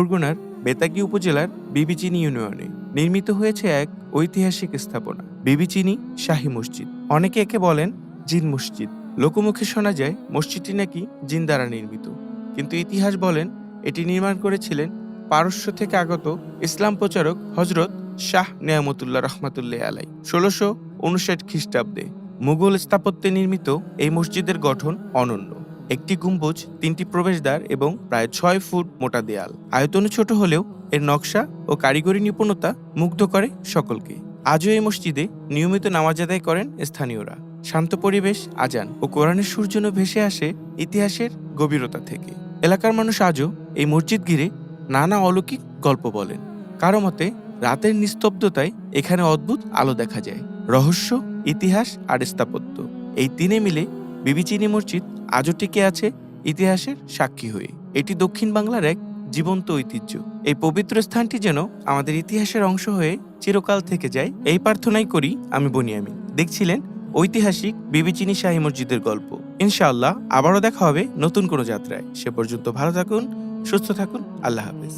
বরগুনার বেতাগী উপজেলার বিবিচিনি ইউনিয়নে নির্মিত হয়েছে এক ঐতিহাসিক স্থাপনা, বিবিচিনি শাহী মসজিদ। অনেকে একে বলেন জিন মসজিদ। লোকমুখে শোনা যায় মসজিদটি নাকি জিন দ্বারা নির্মিত, কিন্তু ইতিহাস বলেন এটি নির্মাণ করেছিলেন পারস্য থেকে আগত ইসলাম প্রচারক হজরত শাহ নেয়ামতুল্লাহ রহমাতুল্লাহ আলাই ১৬৫৯ খ্রিস্টাব্দে। মুঘল স্থাপত্যে নির্মিত এই মসজিদের গঠন অনন্য। একটি গম্বুজ, ৩টি প্রবেশদ্বার এবং প্রায় ৬ ফুট মোটা দেয়াল। আয়তনে ছোট হলেও এর নকশা ও কারিগরি নিপুণতা মুগ্ধ করে সকলকে। আজও এই মসজিদে নিয়মিত নামাজ আদায় করেন স্থানীয়রা। শান্ত পরিবেশ, আজান ও কোরআনের সুর যেন ভেসে আসে ইতিহাসের গভীরতা থেকে। এলাকার মানুষ আজও এই মসজিদ ঘিরে নানা অলৌকিক গল্প বলেন। কারো মতে রাতের নিস্তব্ধতায় এখানে অদ্ভুত আলো দেখা যায়। রহস্য, ইতিহাস আর স্থাপত্য, এই তিনে মিলে বিবিচিনি মসজিদ আজও টিকে আছে ইতিহাসের সাক্ষী হয়ে। এটি দক্ষিণ বাংলার এক জীবন্ত ঐতিহ্য। এই পবিত্র স্থানটি যেন আমাদের ইতিহাসের অংশ হয়ে চিরকাল থেকে যায়, এই প্রার্থনাই করি আমি বনিয়ামিন। দেখছিলেন ঐতিহাসিক বিবিচিনি শাহী মসজিদের গল্প। ইনশাআল্লাহ আবারও দেখা হবে নতুন কোনো যাত্রায়। সে পর্যন্ত ভালো থাকুন, সুস্থ থাকুন। আল্লাহ হাফেজ।